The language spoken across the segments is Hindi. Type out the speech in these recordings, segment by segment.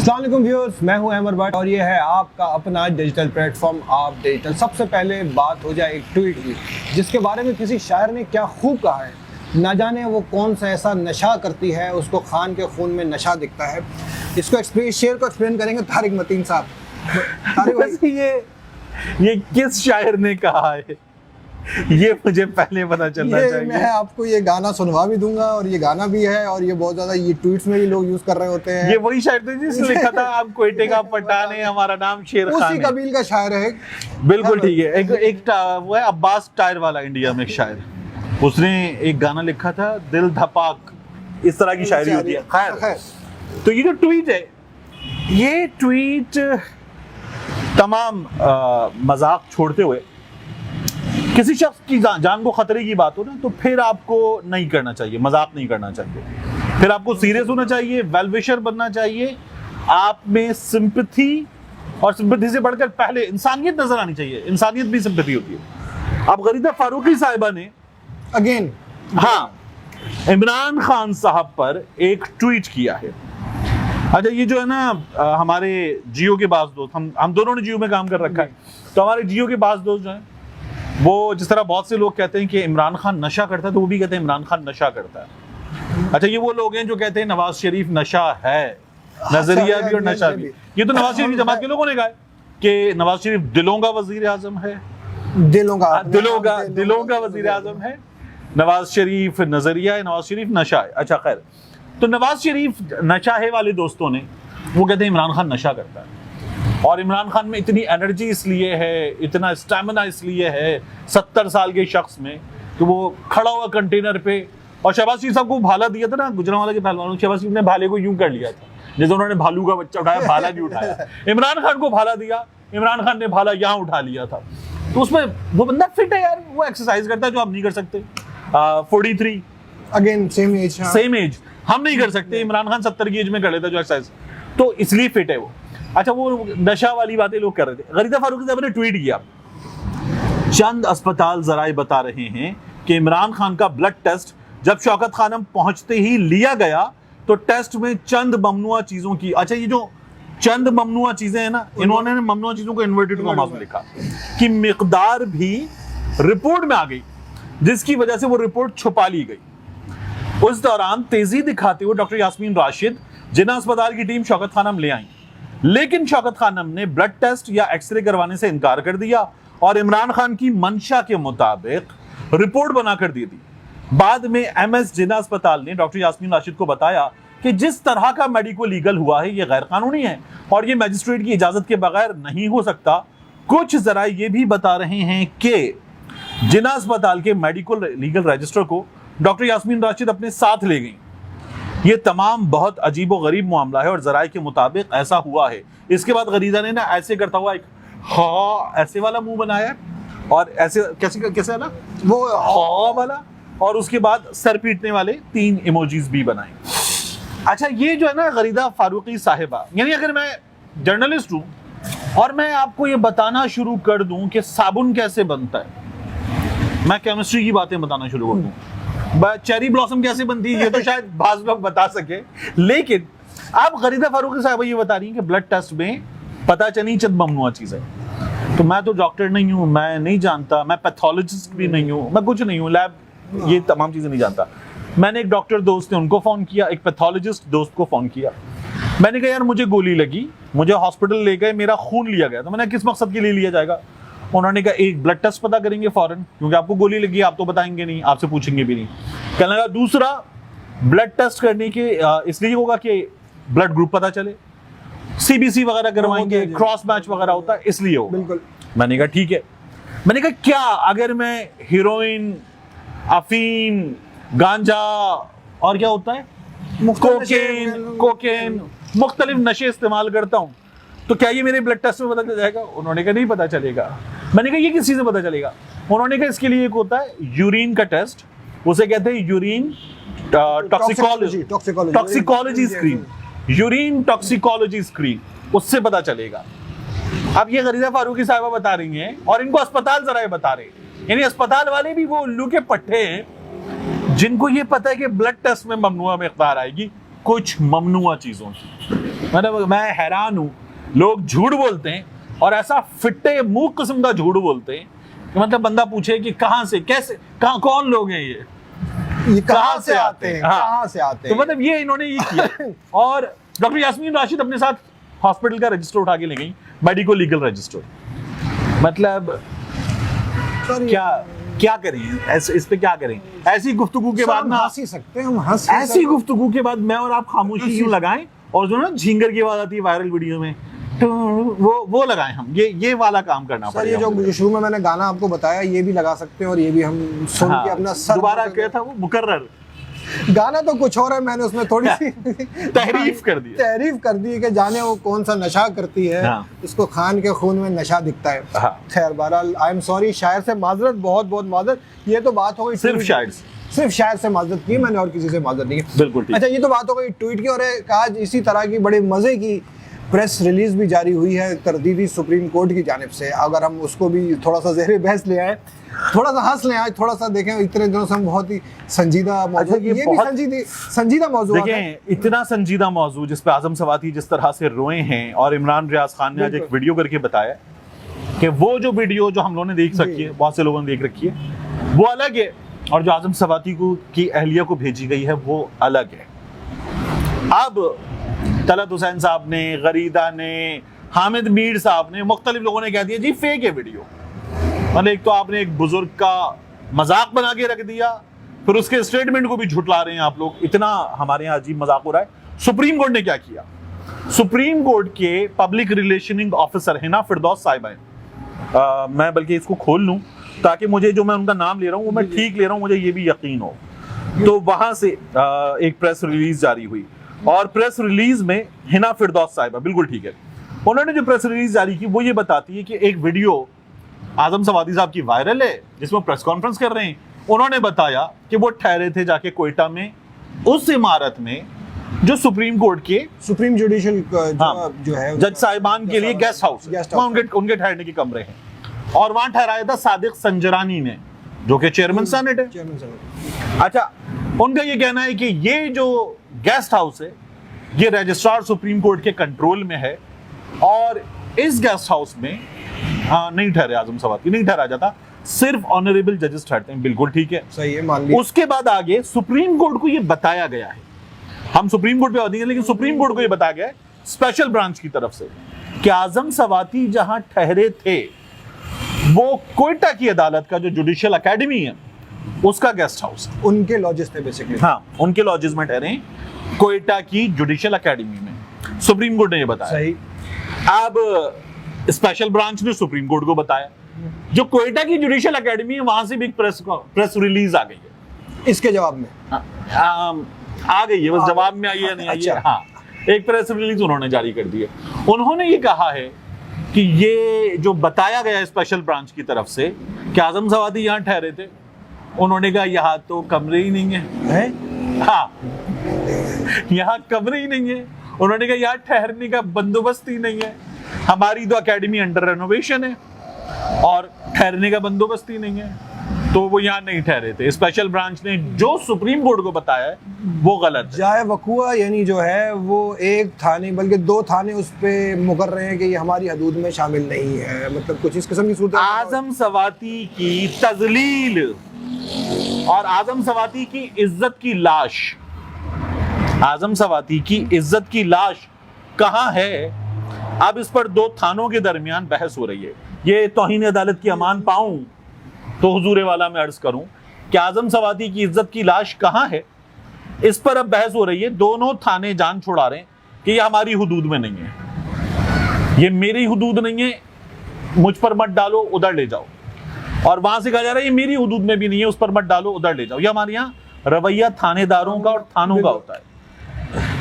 अस्सलाम वालेकुम व्यूअर्स, मैं हूं अहमद भट्ट और ये है आपका अपना डिजिटल प्लेटफॉर्म आप डिजिटल। सबसे पहले बात हो जाए एक ट्वीट की, जिसके बारे में किसी शायर ने क्या खूब कहा है। ना जाने वो कौन सा ऐसा नशा करती है, उसको खान के खून में नशा दिखता है। इसको शेर को एक्सप्लेन करेंगे तारिक मतीन साहब। तारिक भाई, ये किस शायर ने कहा है, ये मुझे पहले पता चलना चाहिए। मैं आपको ये गाना सुनवा भी दूंगा और ये गाना भी है और ये बहुत ज्यादा ये ट्वीट्स में भी लोग यूज कर रहे होते हैं। ये वही शायर थे जिसने लिखा था आप कोयटे का पठान है, हमारा नाम शेर खान है। उसी कबील का शायर है। बिल्कुल ठीक है। एक वो है अब्बास टायर वाला, इंडिया में एक शायर, उसने एक गाना लिखा था दिल धपाक, इस तरह की शायरी होती है। खैर, तो ये जो ट्वीट है, ये ट्वीट तमाम मजाक छोड़ते हुए किसी शख्स की जान को खतरे की बात हो ना, तो फिर आपको नहीं करना चाहिए, मजाक नहीं करना चाहिए, फिर आपको सीरियस होना चाहिए, वेल विशर बनना चाहिए। आप में सिंपैथी, और सिंपैथी से बढ़कर पहले इंसानियत नजर आनी चाहिए। इंसानियत भी सिंपैथी होती है। अब गरीदा फारूकी साहिबा ने अगेन इमरान खान साहब पर एक ट्वीट किया है। अच्छा, ये जो है ना, हमारे जियो के बास दोस्त, हम दोनों ने जियो में काम कर रखा है, तो हमारे जियो के बास दोस्त जो है, वो जिस तरह बहुत से लोग कहते हैं कि इमरान खान नशा करता है, तो वो भी कहते हैं इमरान खान नशा करता है। अच्छा, ये वो लोग हैं जो कहते हैं नवाज शरीफ नशा है, नजरिया भी और नशा भी। ये तो नवाज शरीफ की जमात के लोगों ने कहा है कि नवाज शरीफ दिलों का वजीर आजम है, दिलों का वजीर आजम है। नवाज शरीफ नजरिया है, नवाज शरीफ नशा है। अच्छा खैर, तो नवाज शरीफ नशा है वाले दोस्तों ने, वो कहते हैं इमरान खान नशा करता है, और इमरान खान में इतनी एनर्जी इसलिए है, इतना स्टैमिना इसलिए है 70 साल के शख्स में, कि वो खड़ा हुआ कंटेनर पे, और शहबाज शरीफ साहब को भाला दिया था ना, गुजरांवाला के पहलवान शहबाज शरीफ ने भाले को यूं कर लिया था जैसे उन्होंने भालू का बच्चा उठाया, भाला नहीं उठाया। इमरान खान को भाला दिया, इमरान खान ने भाला यहाँ उठा लिया था। तो उसमें वो बंदा फिट है यार, वो एक्सरसाइज करता है जो आप नहीं कर सकते। 43 अगेन सेम एज हम नहीं कर सकते। इमरान खान 70 की एज में कर लेता जो एक्सरसाइज, तो इसलिए फिट है वो। अच्छा, वो नशा वाली बातें लोग कर रहे थे। गरीदा फारूकी साहब ने ट्वीट किया, चंद अस्पताल जराए बता रहे हैं कि इमरान खान का ब्लड टेस्ट जब शौकत खानम पहुंचते ही लिया गया, तो टेस्ट में चंद ममनुआ चीजों की, अच्छा ये जो चंद ममनुआ चीजें हैं ना, इन्होंने ममनुआ चीजों को इन्वर्टेड कॉमास में लिखा, कि मिकदार भी रिपोर्ट में आ गई, जिसकी वजह से वो रिपोर्ट छुपा ली गई। उस दौरान तेजी दिखाते हुए डॉक्टर यास्मीन राशिद जिन्ना अस्पताल की टीम शौकत खानम ले आई, लेकिन शौकत खानम ने ब्लड टेस्ट या एक्सरे करवाने से इनकार कर दिया और इमरान खान की मंशा के मुताबिक रिपोर्ट बनाकर दे दी। बाद में एमएस जिन्ना अस्पताल ने डॉक्टर यास्मीन राशिद को बताया कि जिस तरह का मेडिको लीगल हुआ है, ये गैर कानूनी है और ये मजिस्ट्रेट की इजाजत के बगैर नहीं हो सकता। कुछ जराए ये भी बता रहे हैं कि जिन्ना अस्पताल के मेडिको लीगल रजिस्टर को डॉक्टर यास्मीन राशिद अपने साथ ले गई। ये तमाम बहुत अजीब व गरीब मामला है और जराए के मुताबिक ऐसा हुआ है। इसके बाद गरीदा ने ना ऐसे करता हुआ एक ऐसे वाला मुंह बनाया, और ऐसे कैसे वाला, वो वाला, और उसके बाद सर पीटने वाले 3 इमोजीज भी बनाए। अच्छा, ये जो है ना गरीदा फारूकी साहिबा, यानी अगर मैं जर्नलिस्ट हूं और मैं आपको ये बताना शुरू कर दूं कि साबुन कैसे बनता है, मैं केमिस्ट्री की बातें बताना शुरू कर दूं, चेरी ब्लॉसम कैसे बनती है, ये तो शायद बाज लोग बता सके, लेकिन आप गरीदा फारूकी साहब ये बता रही हैं कि ब्लड टेस्ट में पता चली चंद ममनुआ चीज है। तो मैं तो डॉक्टर नहीं हूं, मैं नहीं जानता, मैं पैथोलॉजिस्ट भी नहीं हूं, मैं कुछ नहीं हूं, लैब ये तमाम चीजें नहीं जानता। मैंने एक डॉक्टर दोस्त ने उनको फोन किया, एक पैथोलॉजिस्ट दोस्त को फोन किया। मैंने कहा यार मुझे गोली लगी, मुझे हॉस्पिटल ले गए, मेरा खून लिया गया। तो मैंने किस मकसद के लिए लिया जाएगा? उन्होंने कहा एक ब्लड टेस्ट पता करेंगे फौरन, क्योंकि आपको गोली लगी, आप तो बताएंगे नहीं, आपसे पूछेंगे भी नहीं। कहने लगा दूसरा ब्लड टेस्ट करने के इसलिए होगा कि ब्लड ग्रुप पता चले, सीबीसी वगैरह करवाएंगे, क्रॉस मैच वगैरह होता है, इसलिए होगा। बिल्कुल। मैंने कहा ठीक है। मैंने कहा क्या अगर मैं हीरोइन, अफीम, गांजा और क्या होता है, कोकेन, मुख्तलिफ नशे इस्तेमाल करता हूं, तो क्या ये मेरे ब्लड टेस्ट में पता चल जाएगा? उन्होंने कहा नहीं पता चलेगा। मैंने कहा ये किस चीज से पता चलेगा? उन्होंने कहा इसके लिए एक होता है यूरिन का टेस्ट, उसे कहते हैं urine toxicology screen, urine toxicology screen, उससे पता चलेगा। अब ये गरीदा फारूकी साहिबा बता रही हैं और इनको अस्पताल जरा बता रहे हैं, यानी अस्पताल वाले भी वो उल्लू के पट्टे हैं जिनको ये पता है कि ब्लड टेस्ट में ममनुआ मिकदार आएगी, कुछ ममनुआ चीजों की। मतलब मैं हैरान हूं, लोग झूठ बोलते हैं और ऐसा फिट्टे मुंह किस्म का झूठ बोलते हैं कि मतलब बंदा पूछे कि कहां से, कैसे, कहां, कौन लोग हैं ये कहां से आते हैं, हाँ। कहां से आते तो हैं। मतलब ये इन्होंने ये किया। और डॉक्टर यास्मीन राशिद अपने साथ हॉस्पिटल का रजिस्टर उठा के ले गई, मेडिको लीगल रजिस्टर। मतलब सर, क्या क्या करें, इस पे क्या करें? ऐसी गुफ्तगू के बाद ना, हंस ही सकते हैं हम, हंस ऐसी गुफ्तगू के बाद मैं और आप खामोशी क्यों लगाएं? और जो ना झींगर की आवाज आती है वायरल वीडियो में, तो वो लगाएं हम। ये वाला काम करना सर, ये पड़ेगा। जो शुरू में मैंने गाना आपको बताया, ये भी लगा सकते हैं और ये भी हम सुन के अपना सर दोबारा क्या था वो, मुकर्रर गाना तो कुछ और है, मैंने उसमें थोड़ी सी तहरीफ कर दी। तारीफ कर दी है कि जाने वो कौन सा नशा करती है, हाँ। इसको खान के खून में नशा दिखता है। हाँ। खैर, बहरहाल आई एम सॉरी, शायर से माजरत, बहुत बहुत माजरत। ये तो बात हो गई सिर्फ शायर से। सिर्फ शायर से माजरत की मैंने, और किसी से माजरत नहीं की। बिल्कुल ठीक। अच्छा, ये तो बात हो गई ट्वीट की, और एक आज इसी तरह की बड़े मजे की प्रेस रिलीज भी जारी हुई है तरदीदी सुप्रीम कोर्ट की जानिब से। अगर हम उसको भी थोड़ा सा ज़ेरे बहस ले आए, थोड़ा सा हंस ले आए, थोड़ा सा देखें, इतने दिनों से हम बहुत ही संजीदा मौजू, अच्छा, ये भी बहुत संजीदा मौजू है। देखें, इतना संजीदा मौजू जिस पे आजम सवाती जिस तरह से रोए हैं, और इमरान रियाज खान ने आज एक वीडियो करके बताया कि वो जो वीडियो जो हम लोगों ने देख सकी है, बहुत से लोगों ने देख रखी है, वो अलग है, और जो आजम सवाती को की अहलिया को भेजी गई है वो अलग है। अब तलत हुसैन साहब ने, गरीदा ने, हामिद मीर साहब ने, मुख्तलिफ लोगों ने कह दिया जी फेक है वीडियो। मतलब एक तो आपने एक बुजुर्ग का मजाक बना के रख दिया, फिर उसके स्टेटमेंट को भी झुटला रहे हैं आप लोग। इतना हमारे यहाँ अजीब मजाक हो रहा है। सुप्रीम कोर्ट ने क्या किया? सुप्रीम कोर्ट के पब्लिक रिलेशनिंग ऑफिसर हिना फिरदौस साहिबा हैं, मैं बल्कि इसको खोल लूं ताकि मुझे जो मैं उनका नाम ले रहा हूं वो मैं ठीक ले रहा हूं, मुझे ये भी यकीन हो। तो वहां से एक प्रेस रिलीज जारी हुई, और प्रेस रिलीज में हिना फिरदौस साहिबा, बिल्कुल ठीक है, उन्होंने जो प्रेस रिलीज जारी की वो ये बताती है कि एक वीडियो आजम सवाती साहब की वायरल है जिसमें प्रेस कॉन्फ्रेंस कर रहे हैं। उन्होंने बताया कि वो ठहरे थे जाके कोयटा में, उस इमारत में जो सुप्रीम कोर्ट के सुप्रीम जुडिशियल जो है जज साहिबान के लिए गेस्ट हाउस, उनके ठहरने के कमरे हैं, और वहां ठहराया था सादिक संजरानी ने, जो कि चेयरमैन सेनेट है। अच्छा, उनका ये कहना है कि ये जो गेस्ट हाउस है ये रजिस्ट्रार सुप्रीम कोर्ट के कंट्रोल में है, और इस गेस्ट हाउस में नहीं ठहरे आजम सवाती, नहीं ठहरा जाता, सिर्फ ऑनरेबल जजेस ठहरते हैं। बिल्कुल ठीक है, सही है, मान लिया। उसके बाद आगे सुप्रीम कोर्ट को ये बताया गया है, हम सुप्रीम कोर्ट पे आते हैं, लेकिन सुप्रीम कोर्ट को ये बताया गया है स्पेशल ब्रांच की तरफ से कि आजम सवाती जहां ठहरे थे वो कोयटा की अदालत का जो जुडिशियल एकेडमी है उसका गेस्ट हाउस है। उनके लॉजेस थे बेसिकली। हाँ, उनके लॉजेस में ठहरे हैं, कोयटा की जुडिशियल एकेडमी में। सुप्रीम कोर्ट ने ये बताया। सही। अब स्पेशल ब्रांच ने सुप्रीम कोर्ट को बताया, जो कोयटा की जुडिशियल एकेडमी है वहां से भी प्रेस रिलीज आ गई है इसके जवाब में। आ गई है, बस जवाब में आई है नहीं आई है। हाँ, एक प्रेस रिलीज उन्होंने जारी कर दी है। उन्होंने ये कहा है कि ये जो बताया गया है स्पेशल ब्रांच की तरफ से कि आजम सवाती यहाँ ठहरे थे, उन्होंने कहा यहाँ तो कमरे ही नहीं है। हाँ, यहाँ कमरे ही नहीं है। उन्होंने कहा यहाँ ठहरने का बंदोबस्त ही नहीं है, हमारी तो एकेडमी अंडर रेनोवेशन है और ठहरने का बंदोबस्त ही नहीं है, तो वो यहाँ नहीं ठहरे थे। स्पेशल ब्रांच ने जो सुप्रीम कोर्ट को बताया है वो गलत है। जाए वकुआ यानी जो है वो एक थाने बल्कि दो थाने उस पे मुकर रहे हैं कि ये हमारी हदूद में शामिल नहीं है, मतलब कुछ इस किस्म की सूरत। आजम सवाती की तजलील और आजम सवाती की इज्जत की लाश, आजम सवाती की इज्जत की लाश कहाँ है? अब इस पर दो थानों के दरमियान बहस हो रही है। ये तौहीन अदालत की अमान पाऊं तो हुजूरे वाला मैं अर्ज करूं कि आजम सवाती की इज्जत की लाश कहाँ है, इस पर अब बहस हो रही है। दोनों थाने जान छुड़ा रहे हैं कि ये हमारी हुदूद में नहीं है, ये मेरी हुदूद नहीं है, मुझ पर मत डालो, उधर ले जाओ। और वहां से कहा जा रहा है ये मेरी हुदूद में भी नहीं है, उस पर मत डालो, उधर ले जाओ। ये हमारे यहाँ रवैया थानेदारों का और थानों का होता है।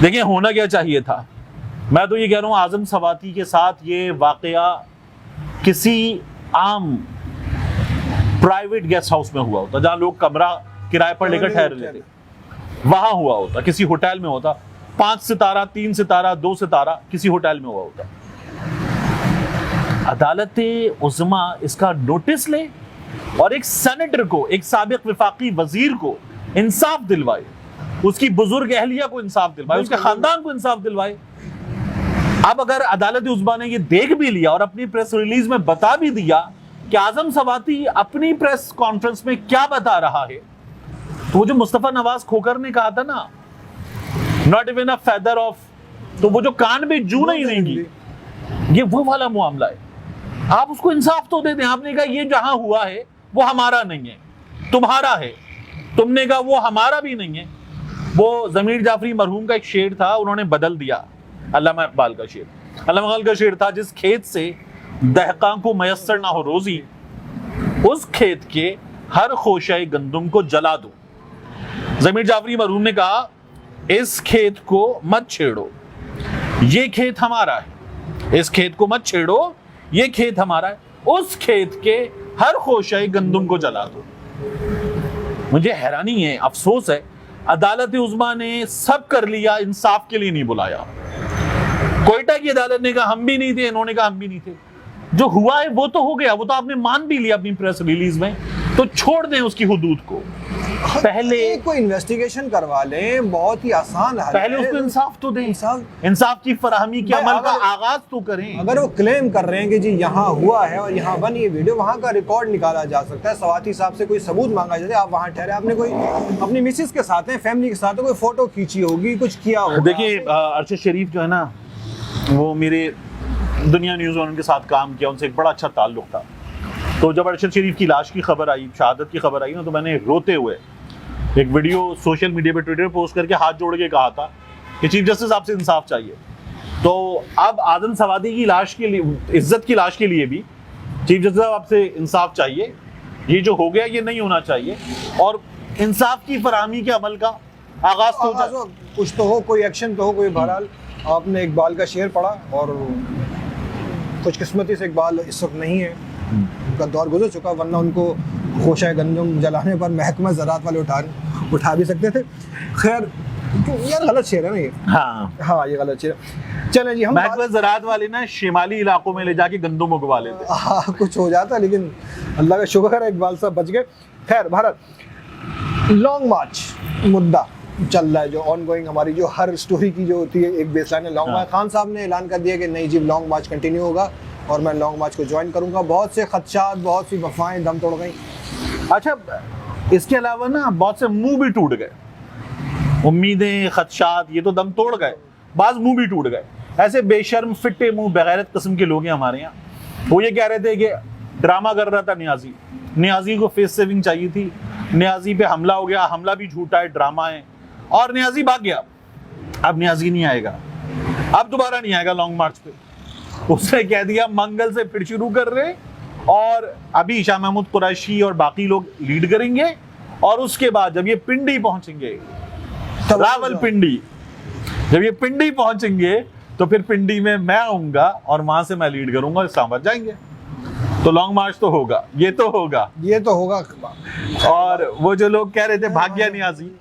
देखिए, होना क्या चाहिए था, मैं तो ये कह रहा हूं आजम सवाती के साथ ये वाकया किसी आम प्राइवेट गेस्ट हाउस में हुआ होता, जहां लोग कमरा किराए पर लेकर ठहर लेते, वहां हुआ होता, किसी होटल में होता, 5 सितारा, 3 सितारा, 2 सितारा किसी होटल में हुआ होता। अदालत-ए-उज़्मा इसका नोटिस ले और एक सेनेटर को, एक साबिक विफाकी वजीर को इंसाफ दिलवाए उसकी बुजुर्ग अहलिया को इंसाफ दिलवाए, उसके खानदान को इंसाफ दिलवाए। अब अगर अदालत उज़्मा ने ये देख भी लिया और अपनी प्रेस रिलीज में बता भी दिया कि आजम सवाती अपनी प्रेस कॉन्फ्रेंस में क्या बता रहा है, तो वो जो मुस्तफा नवाज खोकर ने कहा था ना, not even a feather of, तो वो जो कान में जू नहीं देंगी, ये वो वाला मामला है। आप उसको इंसाफ तो दे दें। आपने कहा ये जहां हुआ है वो हमारा नहीं है, तुम्हारा है। तुमने कहा वो हमारा भी नहीं है। वो ज़मीर जाफरी मरहूम का एक शेर था, उन्होंने बदल दिया, अल्लामा इकबाल का शेर। अल्लामा इकबाल का शेर था, जिस खेत से दहकां को मयस्सर ना हो रोजी, उस खेत के हर खोशाए गंदुम को जला दो। ज़मीर जाफरी मरहूम ने कहा इस खेत को मत छेड़ो, ये खेत हमारा है। इस खेत को मत छेड़ो, ये खेत हमारा है। उस खेत के हर खोशाए गंदुम को जला दो। मुझे हैरानी है, अफसोस है, अदालत उज़्मा ने सब कर लिया, इंसाफ के लिए नहीं बुलाया। कोयटा की अदालत ने कहा हम भी नहीं थे, इन्होंने कहा हम भी नहीं थे। जो हुआ है वो तो हो गया, वो तो आपने मान भी लिया अपनी प्रेस रिलीज में, तो छोड़ दें उसकी हुदूद को। पहले कोई इन्वेस्टिगेशन करवा लें, बहुत ही आसान है। पहले उसको इंसाफ तो दें, इंसाफ की फराहमी के अमल का आगाज तो करें। अगर वो क्लेम कर रहे हैं कि जी यहाँ हुआ है और यहाँ बनी है वीडियो, वहाँ का रिकॉर्ड निकाला जा सकता है, सवाती साहब से कोई सबूत मांगा जाए, आप वहाँ ठहरे, आपने कोई अपनी मिसेस के साथ है, फैमिली के साथ कोई फोटो खींची होगी, कुछ किया होगा। देखिए अरशद शरीफ जो है ना, वो मेरे दुनिया न्यूज़ में उनके साथ काम किया, उनसे एक बड़ा अच्छा ताल्लुक था। तो जब अरशद शरीफ की लाश की खबर आई, शहादत की खबर आई ना, तो मैंने रोते हुए एक वीडियो सोशल मीडिया पे ट्विटर पोस्ट करके हाथ जोड़ के कहा था कि चीफ जस्टिस आपसे इंसाफ चाहिए। तो अब आजम सवाती की लाश के लिए, इज्जत की लाश के लिए भी चीफ जस्टिस आपसे इंसाफ चाहिए। ये जो हो गया ये नहीं होना चाहिए, और इंसाफ की फराहमी के अमल का आगाज तो हो जाए। कुछ तो हो, कोई एक्शन तो हो, कोई। बहरहाल आपने इकबाल का शेर पढ़ा, और खुशकिस्मती से इकबाल इस वक्त नहीं है, उनका दौर गुजर चुका, वरना उनको खोशाए गंदम जलाने पर महकमा ज़राअत वाले उठा भी सकते थे। खैर, ये गलत शेर है ना ये। हाँ ये गलत शेर है। चलें जी, हम महकमा ज़राअत वाले ना शिमाली इलाकों में ले जाके गंदम उगवा लेते। हाँ, कुछ हो जाता, लेकिन अल्लाह का शुक्र है इकबाल साहब बच गए। खैर, भारत लॉन्ग मार्च मुद्दा चल रहा है, जो ऑनगोइंग हमारी जो हर स्टोरी की जो होती है एक बेसलाइन है लॉन्ग मार्च। खान साहब ने ऐलान कर दिया कि नहीं जी, लॉन्ग मार्च कंटिन्यू होगा और मैं लॉन्ग मार्च को ज्वाइन करूंगा। बहुत से खदशात, बहुत सी अफवाहें दम तोड़ गई। अच्छा, इसके अलावा ना बहुत से मुंह भी टूट गए। उम्मीदें, खदशात, ये तो दम तोड़ गए, बाज मुंह भी टूट गए। ऐसे बेशर्म, फिट्टे मुंह, बेगैरत किस्म के लोग हैं हमारे यहाँ। वो ये कह रहे थे कि ड्रामा कर रहा था न्याजी को फेस सेविंग चाहिए थी, न्याजी पे हमला हो गया, हमला भी झूठा है, ड्रामा है, और न्याजी भाग गया। अब न्याजी नहीं आएगा, अब दोबारा नहीं आएगा लॉन्ग मार्च पे। उसने कह दिया मंगल से फिर शुरू कर रहे, और अभी शाह महमूद कुरैशी और बाकी लोग लीड करेंगे, और उसके बाद जब ये पिंडी पहुंचेंगे, रावलपिंडी, जब ये पिंडी पहुंचेंगे तो फिर पिंडी में मैं आऊंगा और वहां से मैं लीड करूंगा, इस्लामाबाद जाएंगे। तो लॉन्ग मार्च तो होगा, ये तो होगा। और वो जो लोग कह रहे थे भाग्य न्याजी,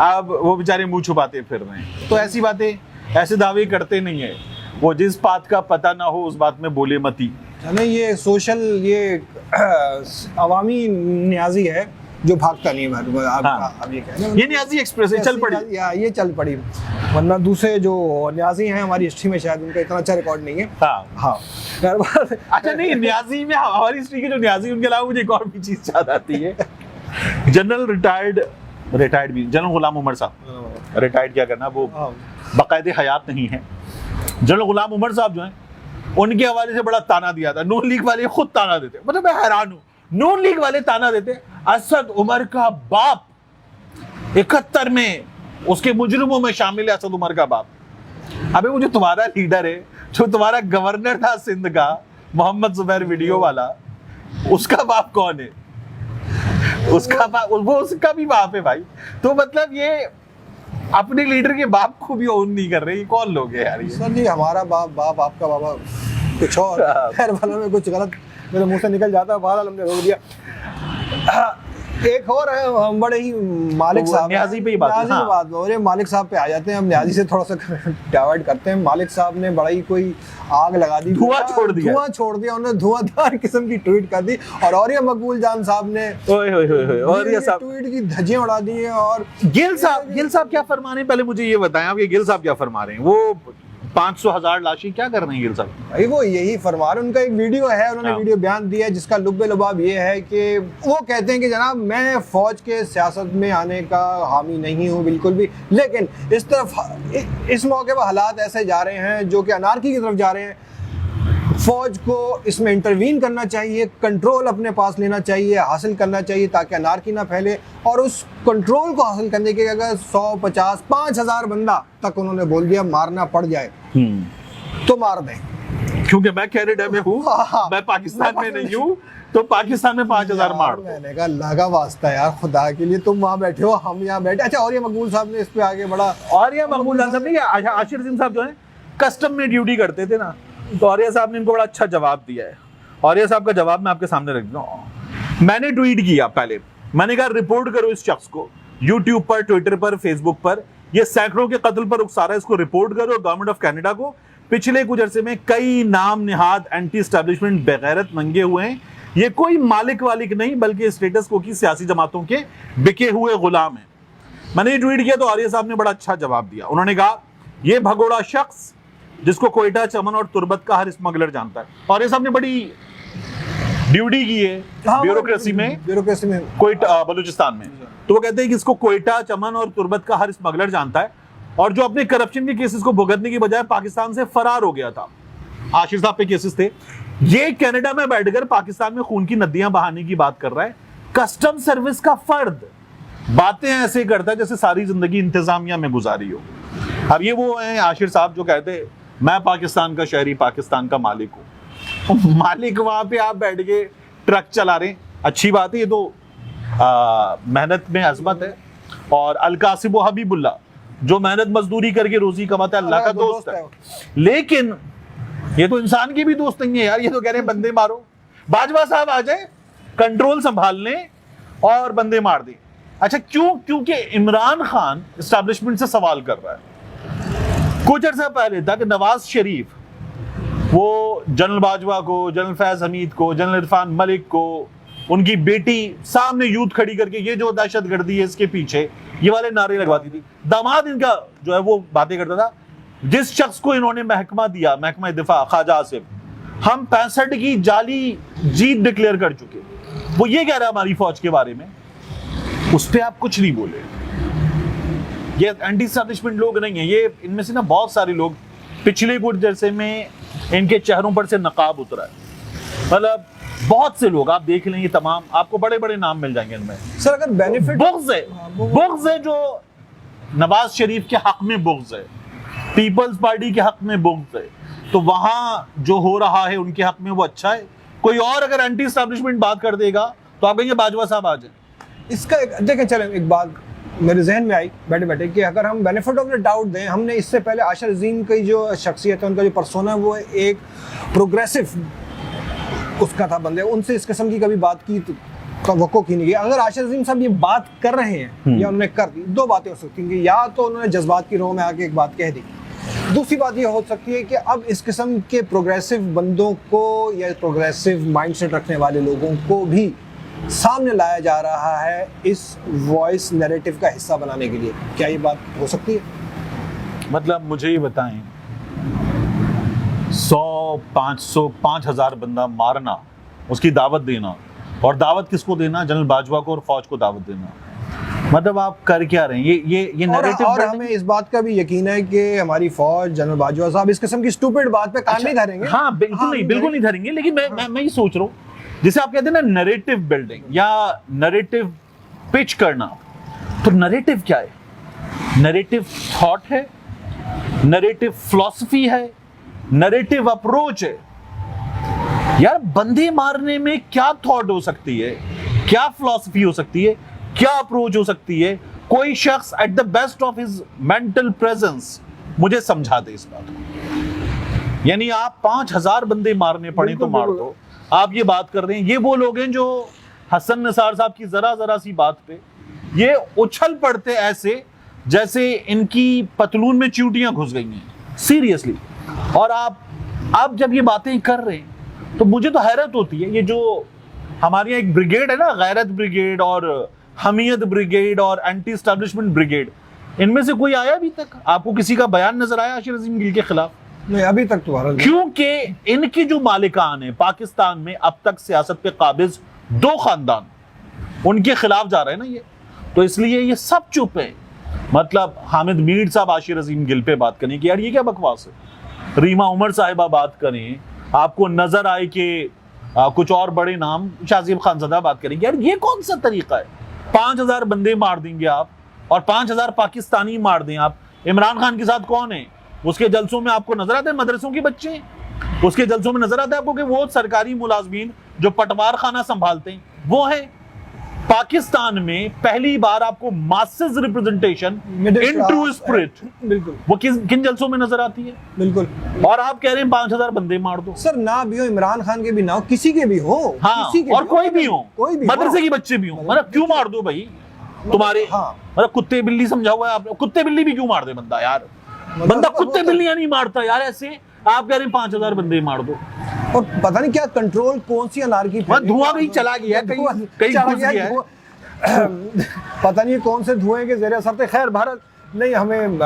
अब वो बेचारे मुंह छुपाते फिर रहे हैं। तो ऐसी बातें, ऐसे दावे करते नहीं है। वो जिस बात का पता ना हो उस बात में बोले मती। नहीं, ये सोशल, ये अवामी न्याजी है जो भागता नहीं है। आप ये कह रहे हैं, ये न्याजी एक्सप्रेस चल पड़ी, ये चल पड़ी, वरना दूसरे जो न्याजी हैं हमारी हिस्ट्री में शायद उनका इतना अच्छा रिकॉर्ड नहीं है। हाँ। अच्छा नहीं, न्याजी में हमारी हिस्ट्री के जो न्याजी, उनके अलावा मुझे एक और भी चीज याद आती है। जनरल रिटायर्ड भी जनरल गुलाम उमर साहब, रिटायर्ड क्या करना, वो बाकायदे हयात नहीं है। जनरल गुलाम उमर साहब जो हैं, उनके हवाले से बड़ा ताना दिया था। नून लीग वाले खुद ताना देते, मतलब मैं हैरान हूं, नून लीग वाले ताना देते। असद उमर का बाप 71 में उसके मुजरिमों में शामिल है, असद उमर का बाप। अबे वो जो तुम्हारा लीडर है, जो तुम्हारा गवर्नर था सिंध का, मोहम्मद जुबैर वीडियो वाला, उसका बाप कौन है? उसका बाप, वो उसका भी बाप है भाई। तो मतलब ये अपने लीडर के बाप को भी ओन नहीं कर रहे। ये कौन लोग हैं यार? सर जी, हमारा बाप आपका बाबा कुछ और। खैर, वाला में कुछ गलत मेरे मुंह से निकल जाता है, बहरहाल हमने रोक दिया। एक और है, हम बड़े ही मालिक तो साहब, न्याजी पे ही बात है, न्याजी पे हाँ। बात हो रही है, मालिक साहब पे आ जाते हैं हम। न्याजी से थोड़ा सा डाइवर्ट करते हैं। मालिक साहब ने बड़ा ही कोई आग लगा दी, धुआं छोड़ दिया। धुआं छोड़ दिया उन्होंने, धुआंधार किस्म की ट्वीट कर दी। और ये मकबूल जान साहब ने ओए होए होए होए, और ये सब ट्वीट की धज्जियां उड़ा दी है। और गिल साहब क्या फरमा रहे हैं, पहले मुझे ये बताएं आप, ये गिल साहब क्या फरमा रहे हैं? वो 500,000 लाशी क्या कर रहे हैं गिल साहब? भाई वो यही फरमा रहे, उनका एक वीडियो है, उन्होंने हाँ। वीडियो बयान दिया है जिसका लुब्बे लुबाब ये है कि वो कहते हैं कि जनाब मैं फौज के सियासत में आने का हामी नहीं हूँ बिल्कुल भी, लेकिन इस मौके पर हालात ऐसे जा रहे हैं जो कि अनारकी की तरफ जा रहे हैं। फौज को इसमें इंटरवीन करना चाहिए, कंट्रोल अपने पास लेना चाहिए, हासिल करना चाहिए ताकि अनारकी ना फैले। और उस कंट्रोल को हासिल करने के लिए अगर 100, 50, 5,000 बंदा तक उन्होंने बोल दिया मारना पड़ जाए तो मार दें। क्योंकि मैं कनाडा में हूँ, हाँ। मैं पाकिस्तान में नहीं हूँ, तो पाकिस्तान में 5,000 मार दो। मैंने कहा लगा वास्ता यार, खुदा के लिए तुम वहाँ बैठे हो, हम यहाँ बैठे। अच्छा, और ये मकबूल साहब ने इस पे आगे बढ़ा, और ये मकबूल जान साहब नहीं, आशिर सिंह साहब जो है कस्टम में ड्यूटी करते थे ना, तो औरिया साहब ने इनको बड़ा अच्छा जवाब दिया है। औरिया साहब का जवाब मैं आपके सामने रख दूं। मैंने ट्वीट किया पहले, मैंने कहा रिपोर्ट करो इस शख्स को, यूट्यूब पर, ट्विटर पर, फेसबुक पर, ये सैकड़ों के कत्ल पर उकसा रहा है, इसको रिपोर्ट करो गवर्नमेंट ऑफ कनाडा को। पिछले कुछ अरसे में कई नाम निहाद एंटी एस्टैब्लिशमेंट बेगैरत नंगे हुए हैं। ये कोई मालिक वालिक नहीं बल्कि स्टेटस को की सियासी जमातों के बिके हुए गुलाम हैं। मैंने ये ट्वीट किया तो आर्य साहब ने बड़ा अच्छा जवाब दिया। उन्होंने कहा ये भगोड़ा शख्स जिसको कोयटा, चमन और तुर्बत का हर स्मगलर जानता है। आर्य साहब ने बड़ी ड्यूटी की है ब्यूरोक्रेसी में कोयटा बलूचिस्तान में, तो वो कहते हैं कि इसको कोयटा, चमन और तुर्बत का हर स्मगलर जानता है और जो अपने करप्शन के केसेस को भुगतने की बजाय पाकिस्तान से फरार हो गया था। आशिर साहब पे केसेस थे, ये कनाडा में बैठकर पाकिस्तान में खून की नदियां बहाने की बात कर रहा है। कस्टम सर्विस का फर्द बातें ऐसे करता है जैसे सारी जिंदगी इंतजामिया में गुजारी हो। अब ये वो हैं आशिर साहब जो कहते हैं मैं पाकिस्तान का शहरी, पाकिस्तान का मालिक हूं। मालिक वहां पे आप बैठ के ट्रक चला रहे हैं, अच्छी बात है, ये तो मेहनत में अजमत है। और अलकासिब हबीबुल्ला जो मेहनत मजदूरी करके रोजी कमाता है, अल्लाह का दोस्त है। लेकिन ये तो इंसान की भी दोस्त नहीं है यार, ये तो कह रहे हैं बंदे मारो। बाजवा साहब आ जाए, कंट्रोल संभाल लें और बंदे मार दें। अच्छा क्यों? क्योंकि इमरान खान एस्टैब्लिशमेंट से सवाल कर रहा है। कुछ अर्सा पहले तक नवाज शरीफ वो जनरल बाजवा को, जनरल फैज हमीद को, जनरल इरफान मलिक को, उनकी बेटी सामने यूथ खड़ी करके ये जो दहशतगर्दी है इसके पीछे, ये वाले नारे लगवाती थी। दामाद इनका जो है वो बातें करता था। जिस शख्स को इन्होंने महकमा दिया, महकमा दिफा, ख्वाजा आसिफ, हम 65 की जाली जीत डिक्लेयर कर चुके, वो ये कह रहा है हमारी फौज के बारे में, उस पर आप कुछ नहीं बोले। ये एंटी एस्टैब्लिशमेंट लोग नहीं है, ये इनमें से ना बहुत सारे लोग पिछले कुछ जैसे में इनके चेहरों पर से नकाब उतरा है। मतलब बहुत से लोग आप देख लेंगे, तमाम आपको बड़े बड़े नाम मिल जाएंगे इनमें। सर अगर बेनिफिट बुग़्ज़ है जो नवाज शरीफ के हक में बुग़्ज़ है, पीपल्स पार्टी के हक में बुग़्ज़ है, तो वहां जो हो रहा है उनके हक में वो अच्छा है। कोई और अगर एंटी एस्टैब्लिशमेंट बात कर देगा तो आप कहेंगे बाजवा साहब आ जाए। इसका देखें, चलें एक बात मेरे जहन में आई बैठे बैठे कि अगर हम बेनिफिट ऑफ द डाउट दें, हमने इससे पहले आशिर अजीम की जो शख्सियत है, उनका जो पर्सोना है, वो एक प्रोग्रेसिव उसका था बंदे, उनसे इस किस्म की कभी बात की तवक्को की नहीं गई। अगर आशिर अजीम साहब ये बात कर रहे हैं या उन्होंने कर दी, दो बातें हो सकती हैं, या तो उन्होंने जज्बात की रोह में आके एक बात कह दी, दूसरी बात ये हो सकती है कि अब इस किस्म के प्रोग्रेसिव बंदों को या प्रोग्रेसिव माइंडसेट रखने वाले लोगों को भी सामने लाया जा रहा है इस वॉइस नैरेटिव का हिस्सा बनाने के लिए। क्या ये बात हो सकती है? मतलब मुझे ये बताएं, 100, 500, 5,000 बंदा मारना, उसकी दावत देना, और दावत किसको देना? जनरल बाजवा को और फौज को दावत देना। मतलब आप कर क्या रहे हैं? ये नैरेटिव। और हमें इस बात का भी यकीन है कि हमारी फौज, जनरल बाजवा साहब इस किस्म की स्टूपिड बात पे कान नहीं धरेंगे। हाँ बिल्कुल नहीं धरेंगे। लेकिन मैं ये सोच रहा हूँ, जिसे आप कहते हैं ना नैरेटिव बिल्डिंग या नैरेटिव पिच करना, तो नैरेटिव क्या है? नैरेटिव थॉट है, नैरेटिव फिलॉसफी है, नैरेटिव अप्रोच है। यार बंदे मारने में क्या थॉट हो सकती है, क्या फिलॉसफी हो सकती है, क्या अप्रोच हो सकती है? कोई शख्स at the best of his mental presence मुझे समझा दे इस बात को। यानी आप 5,000 बंदे मारने पड़े तो मार दो, आप ये बात कर रहे हैं। ये वो लोग हैं जो हसन निसार साहब की जरा जरा सी बात पे ये उछल पड़ते ऐसे जैसे इनकी पतलून में चींटियां घुस गई हैं, सीरियसली। और आप जब ये बातें कर रहे हैं तो मुझे तो हैरत होती है, ये जो हमारे यहाँ एक ब्रिगेड है ना, गैरत ब्रिगेड और हमीयत ब्रिगेड और एंटी एस्टैब्लिशमेंट ब्रिगेड, इनमें से कोई आया अभी तक? आपको किसी का बयान नजर आया आशिर अजीम गिल के खिलाफ? नहीं, अभी तक तो भारत क्योंकि इनकी जो मालिकान है पाकिस्तान में अब तक सियासत पे काबिज 2 खानदान, उनके खिलाफ जा रहे हैं ना ये, तो इसलिए ये सब चुप है। मतलब हामिद मीर साहब आशिर अजीम गिल पे बात करें कि यार ये क्या बकवास है, रीमा उमर साहिबा बात करें, आपको नजर आए कि कुछ और बड़े नाम शाजीब खानज़दा बात करेंगे, यार ये कौन सा तरीका है? 5000 बंदे मार देंगे आप और 5000 पाकिस्तानी मार दें आप। इमरान खान के साथ कौन है? उसके जलसों में आपको नजर आते हैं मदरसों के बच्चे, उसके जलसों में नजर आता है आपको कि वो सरकारी मुलाजमीन जो पटवार खाना संभालते हैं वो है। पाकिस्तान में पहली बार आपको masses representation in true spirit, बिल्कुल, वो किन जलसों में नजर आती है? बिल्कुल। और आप कह रहे हैं 5000 बंदे मार दो। सर ना भी हो, इमरान खान के भी ना हो, किसी के भी हो, हाँ, किसी के और भी कोई भी हो, कोई भी मदरसे के बच्चे भी हो, मतलब क्यों मार दो भाई? तुम्हारे हाँ, मतलब कुत्ते बिल्ली समझा हुआ है आपने, कुत्ते बिल्ली भी क्यों मार दे बंदा यार? बंदा कुत्ते बिल्लियां नहीं मारता यार ऐसे, आप कह रहे हैं 5000 बंदे मार दो। और पता नहीं क्या कंट्रोल, कौन सी अनारकी, धुआं भी चला गया, कहीं घुस गया है। पता नहीं कौन से धुएं के जरिए असर थे। खैर भारत नहीं, हमें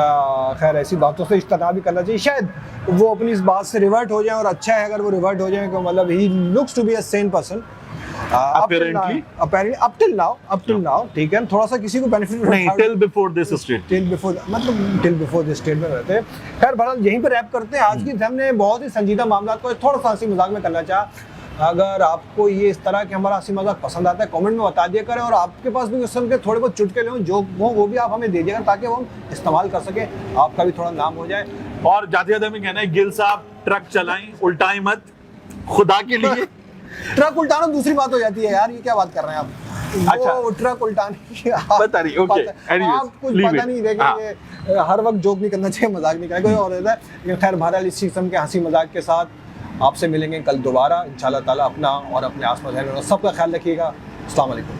खैर ऐसी बातों से इज्तनाब भी करना चाहिए, शायद वो अपनी इस बात से रिवर्ट हो जाए, और अच्छा है अगर वो रिवर्ट हो जाए, तो मतलब ही looks to be a sane person Apparently, up till now, ठीक है, थोड़ा सा किसी को बेनिफिट नहीं, till before this state, till before this state में रहते हैं। खैर भारत यहीं पर रैप करते हैं आज की। हमने बहुत ही संजीदा मामला को थोड़ा सा हंसी मजाक में करना चाहा। अगर आपको ये इस तरह के हमारा हंसी मजाक पसंद आता है, कमेंट में बता दिया करें, और आपके पास भी किस्म के थोड़े बहुत चुटकुले हो जो वो भी आप हमें दे दिएगा, ताकि वो हम इस्तेमाल कर सकें, आपका भी थोड़ा नाम हो जाए। और जाते जाते में कहना है गिल साहब ट्रक चलाएं, उल्टाएं मत खुदा के लिए। ट्रक उल्टाना दूसरी बात हो जाती है यार, ये क्या बात कर रहे हैं आप? अच्छा, वो ट्रक उल्टाने की पता नहीं, ओके, आप कुछ पता नहीं देखेंगे। हर वक्त जोक नहीं करना चाहिए, मजाक नहीं करना, कोई और रहता है। लेकिन खैर बहरहाल इस किस्म के हंसी मजाक के साथ आपसे मिलेंगे कल दोबारा इंशाल्लाह ताला। अपना और अपने आस पास रहने वालों सबका ख्याल रखिएगा। अस्सलाम वालेकुम।